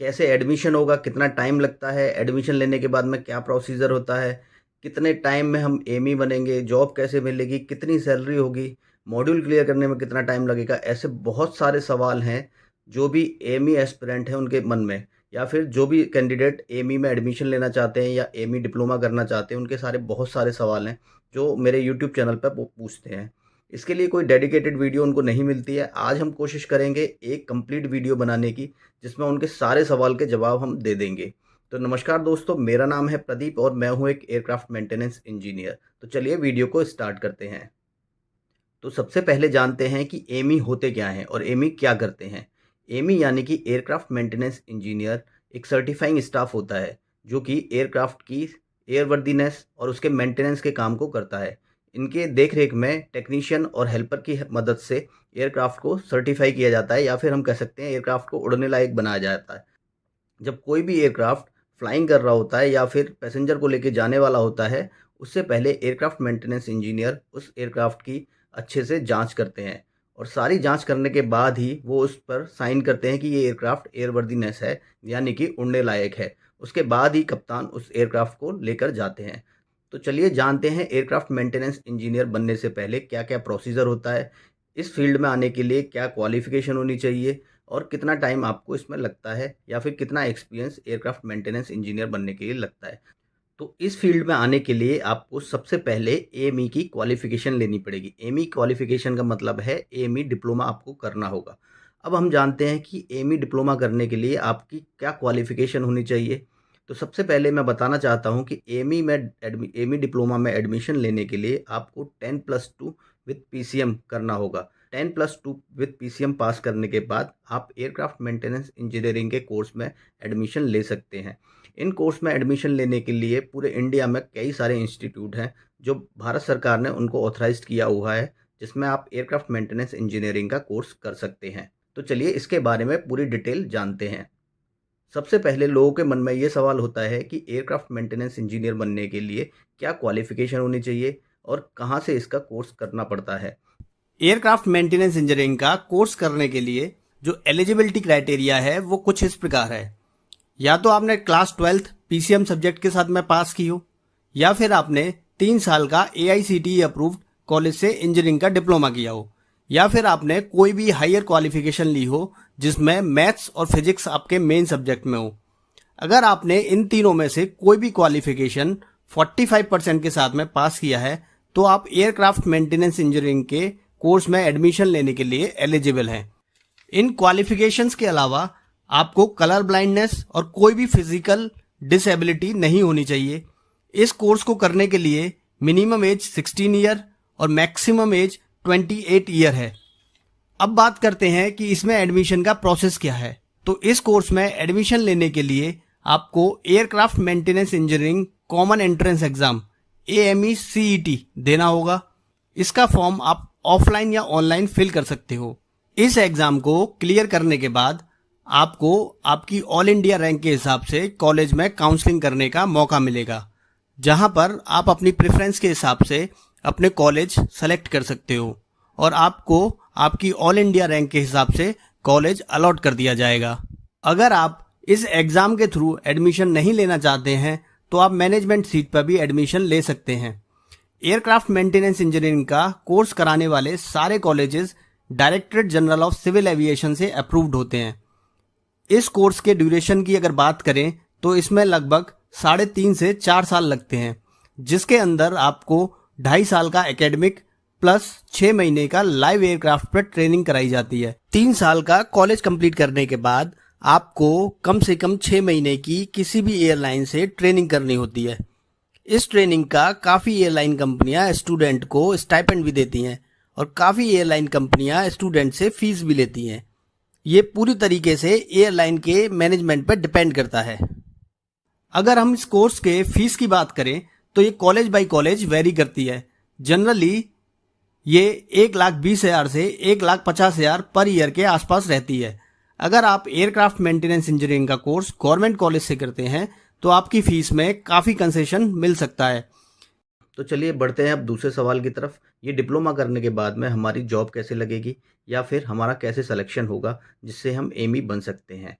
कैसे एडमिशन होगा, कितना टाइम लगता है, एडमिशन लेने के बाद में क्या प्रोसीजर होता है, कितने टाइम में हम एमी बनेंगे, जॉब कैसे मिलेगी, कितनी सैलरी होगी, मॉड्यूल क्लियर करने में कितना टाइम लगेगा। ऐसे बहुत सारे सवाल हैं जो भी एमी एस्पिरेंट हैं उनके मन में, या फिर जो भी कैंडिडेट एमी में एडमिशन लेना चाहते हैं या एमी डिप्लोमा करना चाहते हैं, उनके सारे बहुत सारे सवाल हैं जो मेरे यूट्यूब चैनल पर वो पूछते हैं। इसके लिए कोई डेडिकेटेड वीडियो उनको नहीं मिलती है। आज हम कोशिश करेंगे एक कंप्लीट वीडियो बनाने की, जिसमें उनके सारे सवाल के जवाब हम दे देंगे। तो नमस्कार दोस्तों, मेरा नाम है प्रदीप और मैं हूं एक एयरक्राफ्ट मेंटेनेंस इंजीनियर। तो चलिए वीडियो को स्टार्ट करते हैं। तो सबसे पहले जानते हैं कि एमी होते क्या हैं और एमी क्या करते हैं। एमी यानी कि एयरक्राफ्ट मेंटेनेंस इंजीनियर एक सर्टिफाइंग स्टाफ होता है जो कि एयरक्राफ्ट की एयरवर्दीनेस और उसके मेंटेनेंस के काम को करता है। इनके देखरेख में टेक्नीशियन और हेल्पर की मदद से एयरक्राफ्ट को सर्टिफाई किया जाता है, या फिर हम कह सकते हैं एयरक्राफ्ट को उड़ने लायक बनाया जाता है। जब कोई भी एयरक्राफ्ट फ्लाइंग कर रहा होता है या फिर पैसेंजर को लेके जाने वाला होता है, उससे पहले एयरक्राफ्ट मेंटेनेंस इंजीनियर उस एयरक्राफ्ट की अच्छे से जांच करते हैं, और सारी जांच करने के बाद ही वो उस पर साइन करते हैं कि ये एयरक्राफ्ट एयरवर्दीनेस है, यानी कि उड़ने लायक है। उसके बाद ही कप्तान उस एयरक्राफ्ट को लेकर जाते हैं। तो चलिए जानते हैं एयरक्राफ्ट मेंटेनेंस इंजीनियर बनने से पहले क्या क्या प्रोसीजर होता है, इस फील्ड में आने के लिए क्या क्वालिफिकेशन होनी चाहिए, और कितना टाइम आपको इसमें लगता है, या फिर कितना एक्सपीरियंस एयरक्राफ्ट मेंटेनेंस इंजीनियर बनने के लिए लगता है। तो इस फील्ड में आने के लिए आपको सबसे पहले एएमई की क्वालिफिकेशन लेनी पड़ेगी। एएमई क्वालिफिकेशन का मतलब है एएमई डिप्लोमा आपको करना होगा। अब हम जानते हैं कि एएमई डिप्लोमा करने के लिए आपकी क्या क्वालिफिकेशन होनी चाहिए। तो सबसे पहले मैं बताना चाहता हूं कि एएमई डिप्लोमा में एडमिशन लेने के लिए आपको 10+2 विथ पीसीएम करना होगा। 10+2 विथ पीसीएम पास करने के बाद आप एयरक्राफ्ट मेंटेनेंस इंजीनियरिंग के कोर्स में एडमिशन ले सकते हैं। इन कोर्स में एडमिशन लेने के लिए पूरे इंडिया में कई सारे इंस्टीट्यूट हैं जो भारत सरकार ने उनको ऑथराइज्ड किया हुआ है, जिसमें आप एयरक्राफ्ट मेंटेनेंस इंजीनियरिंग का कोर्स कर सकते हैं। तो चलिए इसके बारे में पूरी डिटेल जानते हैं। सबसे पहले लोगों के मन में ये सवाल होता है कि एयरक्राफ्ट मेंटेनेंस इंजीनियर बनने के लिए क्या क्वालिफिकेशन होनी चाहिए और कहाँ से इसका कोर्स करना पड़ता है। एयरक्राफ्ट मेंटेनेंस इंजीनियरिंग का कोर्स करने के लिए जो एलिजिबिलिटी क्राइटेरिया है वो कुछ इस प्रकार है। या तो आपने क्लास 12th पीसीएम सब्जेक्ट के साथ में पास की हो, या फिर आपने 3 साल का एआईसीटीई अप्रूव्ड कॉलेज से इंजीनियरिंग का डिप्लोमा किया हो, या फिर आपने कोई भी हायर क्वालिफिकेशन ली हो जिसमें मैथ्स और फिजिक्स आपके मेन सब्जेक्ट में हो। अगर आपने इन तीनों में से कोई भी क्वालिफिकेशन 45% के साथ में पास किया है तो आप एयरक्राफ्ट मेंटेनेंस इंजीनियरिंग के कोर्स में एडमिशन लेने के लिए एलिजिबल हैं। इन क्वालिफिकेशंस के अलावा आपको कलर ब्लाइंडनेस और कोई भी फिजिकल डिसेबिलिटी नहीं होनी चाहिए। इस कोर्स को करने के लिए मिनिमम एज 16 ईयर और मैक्सिमम एज 28 ईयर है। अब बात करते हैं कि इसमें एडमिशन का प्रोसेस क्या है। तो इस कोर्स में एडमिशन लेने के लिए आपको aircraft maintenance engineering common entrance exam AME CET देना होगा। इसका फॉर्म आप ऑफलाइन या ऑनलाइन फिल कर सकते हो। इस एग्जाम को क्लियर करने के बाद आपको आपकी ऑल इंडिया रैंक के हिसाब से कॉलेज में काउंसलिंग करने का मौका मिलेगा, जहां पर आप अपनी प्रेफरेंस के हिसाब से अपने कॉलेज सेलेक्ट कर सकते हो और आपको आपकी ऑल इंडिया रैंक के हिसाब से कॉलेज अलॉट कर दिया जाएगा। अगर आप इस एग्जाम के थ्रू एडमिशन नहीं लेना चाहते हैं तो आप मैनेजमेंट सीट पर भी एडमिशन ले सकते हैं। एयरक्राफ्ट मेंटेनेंस इंजीनियरिंग का कोर्स कराने वाले सारे colleges directorate general of civil aviation से अप्रूव्ड होते हैं। इस कोर्स के ड्यूरेशन की अगर बात करें तो इसमें लगभग 3.5 से 4 साल लगते हैं, जिसके अंदर आपको 2.5 साल का एकेडमिक प्लस 6 महीने का लाइव एयरक्राफ्ट पर ट्रेनिंग कराई जाती है। 3 साल का कॉलेज कंप्लीट करने के बाद आपको कम से कम 6 महीने की किसी भी एयरलाइन से ट्रेनिंग करनी होती है। इस ट्रेनिंग का काफ़ी एयरलाइन कंपनियां स्टूडेंट को स्टाइपेंड भी देती हैं और काफ़ी एयरलाइन कंपनियां स्टूडेंट से फीस भी लेती हैं। ये पूरी तरीके से एयरलाइन के मैनेजमेंट पर डिपेंड करता है। अगर हम इस कोर्स के फीस की बात करें तो ये कॉलेज बाय कॉलेज वेरी करती है। जनरली ये 1,20,000 से 1,50,000 पर ईयर के आसपास रहती है। अगर आप एयरक्राफ्ट मेंटेनेंस इंजीनियरिंग का कोर्स गवर्नमेंट कॉलेज से करते हैं तो आपकी फीस में काफ़ी कंसेशन मिल सकता है। तो चलिए बढ़ते हैं अब दूसरे सवाल की तरफ। ये डिप्लोमा करने के बाद में हमारी जॉब कैसे लगेगी, या फिर हमारा कैसे सिलेक्शन होगा जिससे हम एमी बन सकते हैं।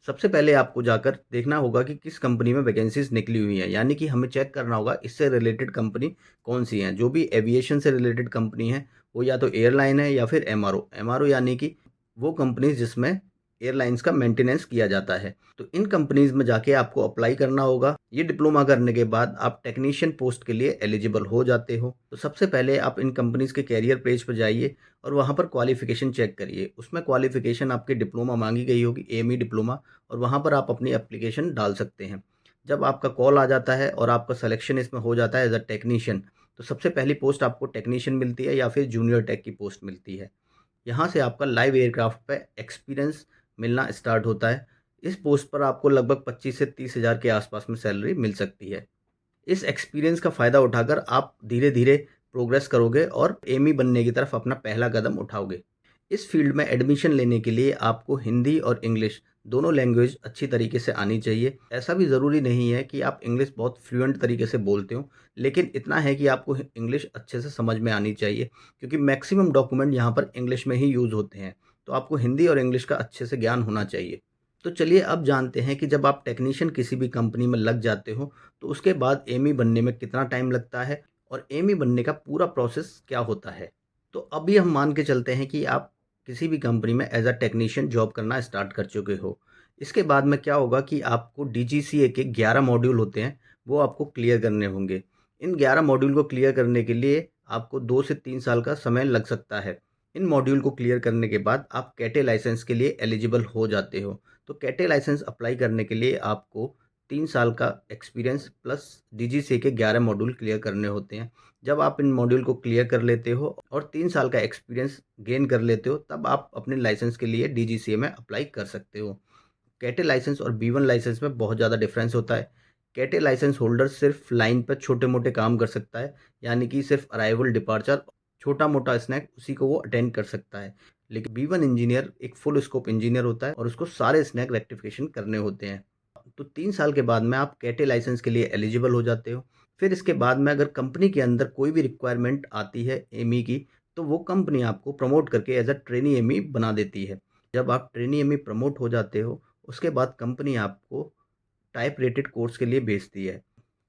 सबसे पहले आपको जाकर देखना होगा कि किस कंपनी में वैकेंसीज़ निकली हुई हैं, यानी कि हमें चेक करना होगा इससे रिलेटेड कंपनी कौन-सी हैं। जो भी एविएशन से रिलेटेड कंपनी है, वो या तो एयरलाइन है या फिर एमआरओ। एमआरओ यानी कि वो कंपनीज़ जिसमें एयरलाइंस का मेंटेनेंस किया जाता है। तो इन कंपनीज़ में जाके आपको अप्लाई करना होगा। ये डिप्लोमा करने के बाद आप टेक्नीशियन पोस्ट के लिए एलिजिबल हो जाते हो। तो सबसे पहले आप इन कंपनीज़ के करियर पेज पे जाइए और वहाँ पर क्वालिफ़िकेशन चेक करिए। उसमें क्वालिफ़िकेशन आपकी डिप्लोमा माँगी गई होगी, एमई डिप्लोमा, और वहाँ पर आप अपनी एप्लीकेशन डाल सकते हैं। जब आपका कॉल आ जाता है और आपका सिलेक्शन इसमें हो जाता है एज़ अ टेक्नीशियन, तो सबसे पहली पोस्ट आपको टेक्नीशियन मिलती है या फिर जूनियर टेक की पोस्ट मिलती है। यहाँ से आपका लाइव एयरक्राफ्ट पे एक्सपीरियंस मिलना स्टार्ट होता है। इस पोस्ट पर आपको लगभग 25 से 30 हज़ार के आसपास में सैलरी मिल सकती है। इस एक्सपीरियंस का फ़ायदा उठाकर आप धीरे-धीरे प्रोग्रेस करोगे और एमी बनने की तरफ अपना पहला कदम उठाओगे। इस फील्ड में एडमिशन लेने के लिए आपको हिंदी और इंग्लिश दोनों लैंग्वेज अच्छी तरीके से आनी चाहिए। ऐसा भी ज़रूरी नहीं है कि आप इंग्लिश बहुत फ्लुएंट तरीके से बोलते हो, लेकिन इतना है कि आपको इंग्लिश अच्छे से समझ में आनी चाहिए, क्योंकि मैक्सिमम डॉक्यूमेंट यहाँ पर इंग्लिश में ही यूज़ होते हैं। तो आपको हिंदी और इंग्लिश का अच्छे से ज्ञान होना चाहिए। तो चलिए अब जानते हैं कि जब आप टेक्नीशियन किसी भी कंपनी में लग जाते हो, तो उसके बाद एमी बनने में कितना टाइम लगता है और एमी बनने का पूरा प्रोसेस क्या होता है। तो अभी हम मान के चलते हैं कि आप किसी भी कंपनी में एज अ टेक्नीशियन जॉब करना स्टार्ट कर चुके हो। इसके बाद में क्या होगा कि आपको डीजीसीए के 11 मॉड्यूल होते हैं, वो आपको क्लियर करने होंगे। इन 11 मॉड्यूल को क्लियर करने के लिए आपको 2 से 3 साल का समय लग सकता है। इन मॉड्यूल को क्लियर करने के बाद आप कैटे लाइसेंस के लिए एलिजिबल हो जाते हो। तो कैटे लाइसेंस अप्लाई करने के लिए आपको 3 साल का एक्सपीरियंस प्लस डीजीसीए के 11 मॉड्यूल क्लियर करने होते हैं। जब आप इन मॉड्यूल को क्लियर कर लेते हो और 3 साल का एक्सपीरियंस गेन कर लेते हो, तब आप अपने लाइसेंस के लिए डीजीसीए में अप्लाई कर सकते हो। कैटे लाइसेंस और बी1 लाइसेंस में बहुत ज़्यादा डिफरेंस होता है। कैटे लाइसेंस होल्डर सिर्फ लाइन पर छोटे-मोटे काम कर सकता है, यानी कि सिर्फ अराइवल, डिपार्चर, छोटा-मोटा स्नैक उसी को वो अटेंड कर सकता है। लेकिन बी1 इंजीनियर एक फुल स्कोप इंजीनियर होता है और उसको सारे स्नैक रेक्टिफिकेशन करने होते हैं। तो 3 साल के बाद में आप कैटे लाइसेंस के लिए एलिजिबल हो जाते हो। फिर इसके बाद में अगर कंपनी के अंदर कोई भी रिक्वायरमेंट आती है एमई की, तो वो कंपनी आपको प्रमोट करके एज अ ट्रेनी एमई बना देती है। जब आप ट्रेनी एमई प्रमोट हो जाते हो, उसके बाद कंपनी आपको टाइप रेटेड कोर्स के लिए भेजती है।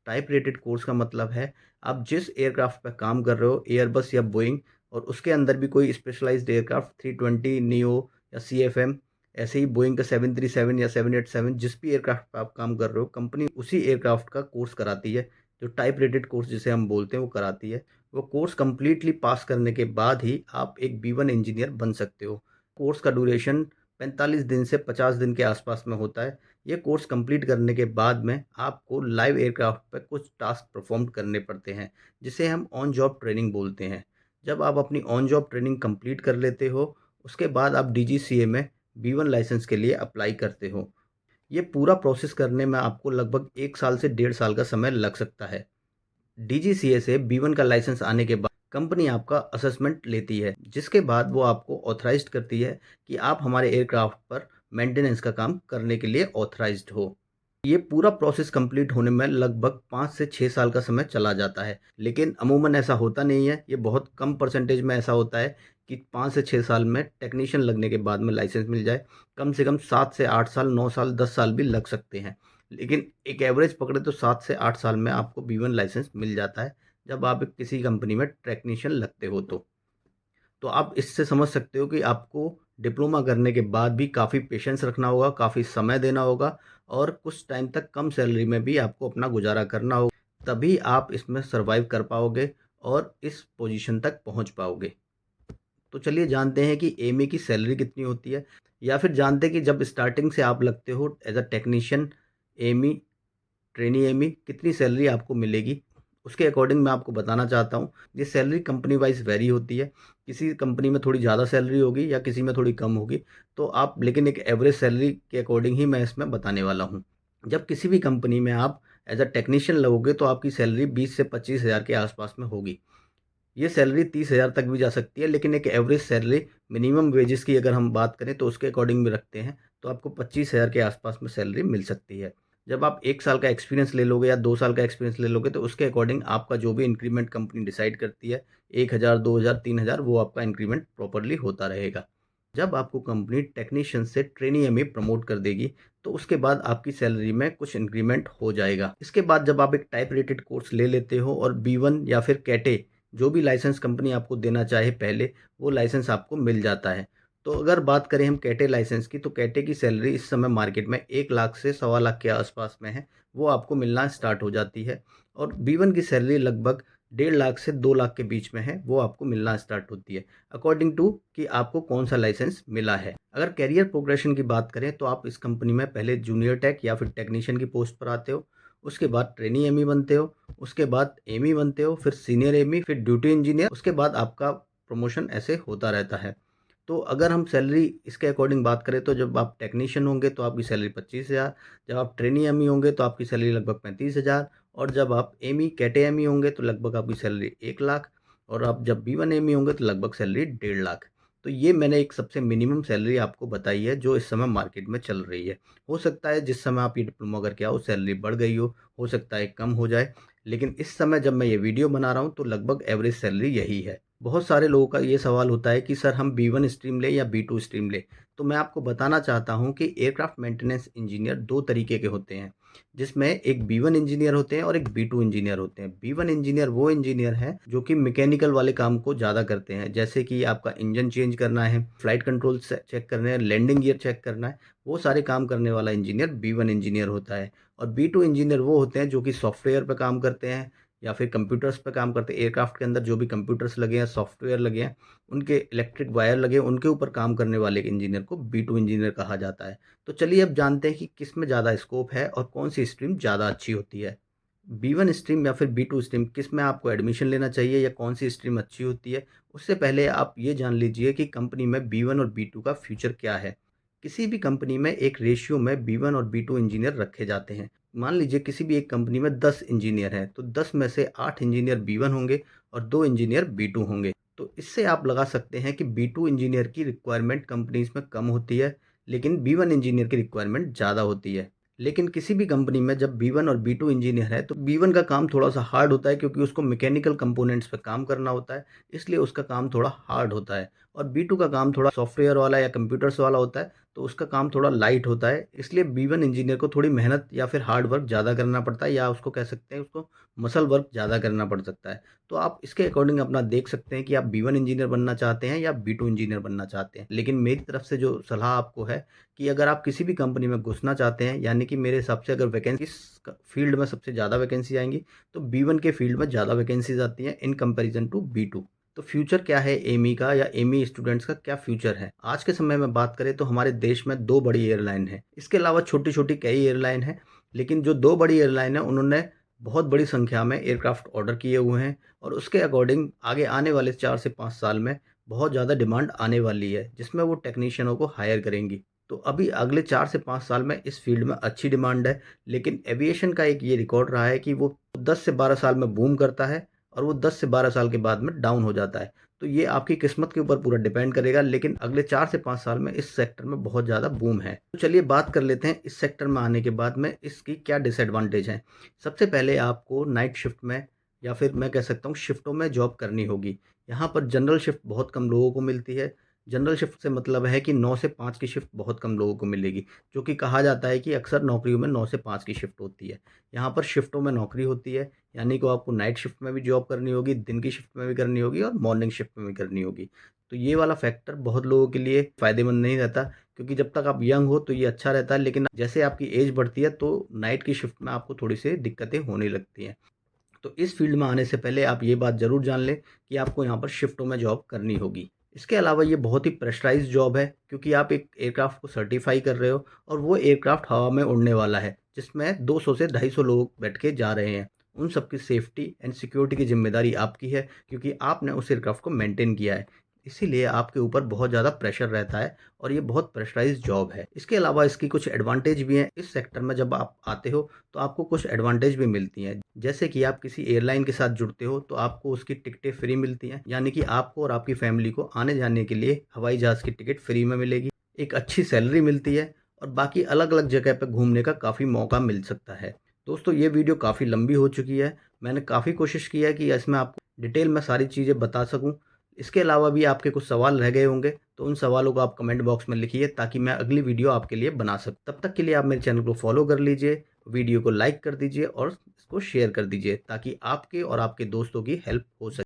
टाइप रेटेड कोर्स का मतलब है आप जिस एयरक्राफ्ट पर काम कर रहे हो, एयरबस या बोइंग, और उसके अंदर भी कोई स्पेशलाइज्ड एयरक्राफ्ट 320 नियो या सीएफएम, ऐसे ही बोइंग का 737 या 787, जिस भी एयरक्राफ्ट पर आप काम कर रहे हो, कंपनी उसी एयरक्राफ्ट का कोर्स कराती है। जो टाइप रेटेड कोर्स जिसे हम बोलते हैं, वो कराती है। वो कोर्स कंप्लीटली पास करने के बाद ही आप एक बी1 इंजीनियर बन सकते हो। कोर्स का ड्यूरेशन 45 दिन से 50 दिन के आसपास में होता है। ये कोर्स कंप्लीट करने के बाद में आपको लाइव एयरक्राफ्ट पे कुछ टास्क परफॉर्म करने पड़ते हैं, जिसे हम ऑन जॉब ट्रेनिंग बोलते हैं। जब आप अपनी ऑन जॉब ट्रेनिंग कंप्लीट कर लेते हो, उसके बाद आप डीजीसीए में बी1 लाइसेंस के लिए अप्लाई करते हो। ये पूरा प्रोसेस करने में आपको लगभग 1 साल से 1.5 साल का समय लग सकता है। डीजीसीए से बी1 का लाइसेंस आने के बाद कंपनी आपका असेसमेंट लेती है, जिसके बाद वो आपको ऑथराइज्ड करती है कि आप हमारे एयरक्राफ्ट पर मेंटेनेंस का काम करने के लिए ऑथराइज्ड हो। ये पूरा प्रोसेस कंप्लीट होने में लगभग 5 से 6 साल का समय चला जाता है, लेकिन अमूमन ऐसा होता नहीं है। ये बहुत कम परसेंटेज में ऐसा होता है कि 5 से 6 साल में टेक्नीशियन लगने के बाद में लाइसेंस मिल जाए। कम से कम 7 से 8 साल, 9 साल, 10 साल भी लग सकते हैं। लेकिन एक एवरेज पकड़े तो 7 से 8 साल में आपको बी1 लाइसेंस मिल जाता है, जब आप किसी कंपनी में टेक्नीशियन लगते हो तो। तो आप इससे समझ सकते हो कि आपको डिप्लोमा करने के बाद भी काफ़ी पेशेंस रखना होगा, काफ़ी समय देना होगा और कुछ टाइम तक कम सैलरी में भी आपको अपना गुज़ारा करना होगा। तभी आप इसमें सर्वाइव कर पाओगे और इस पोजीशन तक पहुँच पाओगे। तो चलिए जानते हैं कि एमए की सैलरी कितनी होती है, या फिर जानते हैं कि जब स्टार्टिंग से आप लगते हो as a technician ME, trainee ME, कितनी सैलरी आपको मिलेगी। उसके अकॉर्डिंग मैं आपको बताना चाहता हूँ। ये सैलरी कंपनी वाइज़ वेरी होती है। किसी कंपनी में थोड़ी ज़्यादा सैलरी होगी या किसी में थोड़ी कम होगी। तो आप लेकिन एक एवरेज सैलरी के अकॉर्डिंग ही मैं इसमें बताने वाला हूँ। जब किसी भी कंपनी में आप एज़ अ टेक्नीशियन लगोगे तो आपकी सैलरी 20 से 25 हज़ार के आसपास में होगी। ये सैलरी 30 हज़ार तक भी जा सकती है, लेकिन एक एवरेज सैलरी मिनिमम वेजेस की अगर हम बात करें तो उसके अकॉर्डिंग भी रखते हैं, तो आपको 25 हज़ार के आसपास में सैलरी मिल सकती है। जब आप 1 साल का एक्सपीरियंस ले लोगे या 2 साल का एक्सपीरियंस ले लोगे, तो उसके अकॉर्डिंग आपका जो भी इंक्रीमेंट कंपनी डिसाइड करती है, 1,000, 2,000, 3,000, वो आपका इंक्रीमेंट प्रॉपर्ली होता रहेगा। जब आपको कंपनी टेक्नीशियन से ट्रेनी में प्रमोट कर देगी तो उसके बाद आपकी सैलरी में कुछ इंक्रीमेंट हो जाएगा। इसके बाद जब आप एक टाइप रेटेड कोर्स ले लेते हो और B1 या फिर कैटे जो भी लाइसेंस कंपनी आपको देना चाहे पहले, वो लाइसेंस आपको मिल जाता है। तो अगर बात करें हम कैटे लाइसेंस की, तो कैटे की सैलरी इस समय मार्केट में 1 लाख से सवा लाख के आसपास में है, वो आपको मिलना स्टार्ट हो जाती है। और B1 की सैलरी लगभग 1.5 लाख से 2 लाख के बीच में है, वो आपको मिलना स्टार्ट होती है अकॉर्डिंग टू कि आपको कौन सा लाइसेंस मिला है। अगर करियर प्रोग्रेशन की बात करें तो आप इस कंपनी में पहले जूनियर टेक या फिर टेक्नीशियन की पोस्ट पर आते हो, उसके बाद ट्रेनी एमई बनते हो, उसके बाद एमई बनते हो, फिर सीनियर एमई, फिर ड्यूटी इंजीनियर, उसके बाद आपका प्रमोशन ऐसे होता रहता है। तो अगर हम सैलरी इसके अकॉर्डिंग बात करें तो जब आप टेक्नीशियन होंगे तो आपकी सैलरी 25,000, जब आप ट्रेनी एमई होंगे तो आपकी सैलरी लगभग 35,000, और जब आप एमई कैटे एमई होंगे तो लगभग आपकी सैलरी 1 लाख, और आप जब B1 एमई होंगे तो लगभग सैलरी 1.5 लाख। तो ये मैंने एक सबसे मिनिमम सैलरी आपको बताई है जो इस समय मार्केट में चल रही है। हो सकता है जिस समय आप ये डिप्लोमा करके आओ सैलरी बढ़ गई हो सकता है कम हो जाए, लेकिन इस समय जब मैं ये वीडियो बना रहा हूँ तो लगभग एवरेज सैलरी यही है। बहुत सारे लोगों का ये सवाल होता है कि सर हम B1 स्ट्रीम लें या B2 स्ट्रीम लें, तो मैं आपको बताना चाहता हूँ कि एयरक्राफ्ट मेंटेनेंस इंजीनियर 2 तरीके के होते हैं, जिसमें एक B1 इंजीनियर होते हैं और एक B2 इंजीनियर होते हैं। B1 इंजीनियर वो इंजीनियर हैं जो कि मैकेनिकल वाले काम को ज़्यादा करते हैं, जैसे कि आपका इंजन चेंज करना है, फ्लाइट कंट्रोल चेक करने हैं, लैंडिंग गियर चेक करना है, वो सारे काम करने वाला इंजीनियर B1 इंजीनियर होता है। और B2 इंजीनियर वो होते हैं जो कि सॉफ्टवेयर पे काम करते हैं या फिर कंप्यूटर्स पे काम करते हैं। एयरक्राफ्ट के अंदर जो भी कंप्यूटर्स लगे हैं, सॉफ्टवेयर लगे हैं, उनके इलेक्ट्रिक वायर लगे हैं, उनके ऊपर काम करने वाले इंजीनियर को B2 इंजीनियर कहा जाता है। तो चलिए अब जानते हैं कि किस में ज़्यादा स्कोप है और कौन सी स्ट्रीम ज़्यादा अच्छी होती है। B1 स्ट्रीम या फिर B2 स्ट्रीम किस में आपको एडमिशन लेना चाहिए या कौन सी स्ट्रीम अच्छी होती है, उससे पहले आप ये जान लीजिए कि कंपनी में B1 और B2 का फ्यूचर क्या है। किसी भी कंपनी में एक रेशियो में B1 और B2 इंजीनियर रखे जाते हैं। मान लीजिए किसी भी एक कंपनी में 10 इंजीनियर हैं, तो 10 में से 8 इंजीनियर B1 होंगे और 2 इंजीनियर B2 होंगे। तो इससे आप लगा सकते हैं कि B2 इंजीनियर की रिक्वायरमेंट कंपनीज़ में कम होती है, लेकिन B1 इंजीनियर की रिक्वायरमेंट ज़्यादा होती है। लेकिन किसी भी कंपनी में जब B1 और B2 इंजीनियर है तो B1 का काम थोड़ा-सा हार्ड होता है क्योंकि उसको मैकेनिकल कंपोनेंट्स पे काम करना होता है, इसलिए उसका काम थोड़ा हार्ड होता है। और B2 का काम थोड़ा सॉफ्टवेयर वाला या कंप्यूटर्स वाला होता है, तो उसका काम थोड़ा लाइट होता है। इसलिए B1 इंजीनियर को थोड़ी मेहनत या फिर हार्ड वर्क ज़्यादा करना पड़ता है, या उसको कह सकते हैं उसको मसल वर्क ज़्यादा करना पड़ सकता है। तो आप इसके अकॉर्डिंग अपना देख सकते हैं कि आप B1 इंजीनियर बनना चाहते हैं या B2 इंजीनियर बनना चाहते हैं। लेकिन मेरी तरफ से जो सलाह आपको है कि अगर आप किसी भी कंपनी में घुसना चाहते हैं, यानी कि मेरे हिसाब से अगर वैकेंसी किस फील्ड में सबसे ज़्यादा वैकेंसी आएँगी, तो B1 के फील्ड में ज़्यादा वैकेंसीज़ आती हैं इन कंपैरिज़न टू B2। तो फ्यूचर क्या है एमी का, या एमी स्टूडेंट्स का क्या फ्यूचर है? आज के समय में बात करें तो हमारे देश में 2 बड़ी एयरलाइन हैं। इसके अलावा छोटी-छोटी कई एयरलाइन हैं, लेकिन जो 2 बड़ी एयरलाइन हैं उन्होंने बहुत बड़ी संख्या में एयरक्राफ्ट ऑर्डर किए हुए हैं, और उसके अकॉर्डिंग आगे आने वाले 4 से 5 साल में बहुत ज़्यादा डिमांड आने वाली है, जिसमें वो टेक्नीशियनों को हायर करेंगी। तो अभी अगले 4 से 5 साल में इस फील्ड में अच्छी डिमांड है, लेकिन एविएशन का एक ये रिकॉर्ड रहा है कि वो 10 से 12 साल में बूम करता है और वो 10 से 12 साल के बाद में डाउन हो जाता है। तो ये आपकी किस्मत के ऊपर पूरा डिपेंड करेगा, लेकिन अगले 4 से 5 साल में इस सेक्टर में बहुत ज़्यादा बूम है। तो चलिए बात कर लेते हैं इस सेक्टर में आने के बाद में इसकी क्या डिसएडवांटेज हैं। सबसे पहले आपको नाइट शिफ्ट में या फिर मैं कह सकता हूँ शिफ्टों में जॉब करनी होगी। यहाँ पर जनरल शिफ्ट बहुत कम लोगों को मिलती है। जनरल शिफ्ट से मतलब है कि 9 से 5 की शिफ्ट बहुत कम लोगों को मिलेगी, जो कि कहा जाता है कि अक्सर नौकरियों में 9 से 5 की शिफ्ट होती है। यहाँ पर शिफ्टों में नौकरी होती है, यानी कि आपको नाइट शिफ्ट में भी जॉब करनी होगी, दिन की शिफ्ट में भी करनी होगी और मॉर्निंग शिफ्ट में भी करनी होगी। तो ये वाला फैक्टर बहुत लोगों के लिए फ़ायदेमंद नहीं रहता, क्योंकि जब तक आप यंग हो तो ये अच्छा रहता है, लेकिन जैसे आपकी एज बढ़ती है तो नाइट की शिफ्ट में आपको थोड़ी-सी दिक्कतें होने लगती हैं। तो इस फील्ड में आने से पहले आप ये बात ज़रूर जान लें कि आपको यहाँ पर शिफ्टों में जॉब करनी होगी। इसके अलावा ये बहुत ही प्रेशराइज़्ड जॉब है, क्योंकि आप एक एयरक्राफ्ट को सर्टिफ़ाई कर रहे हो और वो एयरक्राफ्ट हवा में उड़ने वाला है, जिसमें 200 से 250 लोग बैठ के जा रहे हैं। उन सबकी सेफ्टी एंड सिक्योरिटी की ज़िम्मेदारी आपकी है, क्योंकि आपने उस एयरक्राफ्ट को मेंटेन किया है। इसीलिए आपके ऊपर बहुत ज़्यादा प्रेशर रहता है और ये बहुत प्रेशराइज़्ड जॉब है। इसके अलावा इसकी कुछ एडवांटेज भी हैं। इस सेक्टर में जब आप आते हो तो आपको कुछ एडवांटेज भी मिलती हैं। जैसे कि आप किसी एयरलाइन के साथ जुड़ते हो तो आपको उसकी टिकटें फ्री मिलती हैं, यानी कि आपको और आपकी फैमिली को आने-जाने के लिए हवाई जहाज़ की टिकट फ्री में मिलेगी। एक अच्छी सैलरी मिलती है और बाकी अलग-अलग जगह पे घूमने का काफ़ी मौका मिल सकता है। दोस्तों, ये वीडियो काफ़ी लंबी हो चुकी है। मैंने काफ़ी कोशिश की है कि इसमें आपको डिटेल में सारी चीज़ें बता सकूँ, इसके अलावा भी आपके कुछ सवाल रह गए होंगे, तो उन सवालों को आप कमेंट बॉक्स में लिखिए ताकि मैं अगली वीडियो आपके लिए बना सकूँ। तब तक के लिए आप मेरे चैनल को फॉलो कर लीजिए, वीडियो को लाइक कर दीजिए और इसको शेयर कर दीजिए ताकि आपके और आपके दोस्तों की हेल्प हो सके।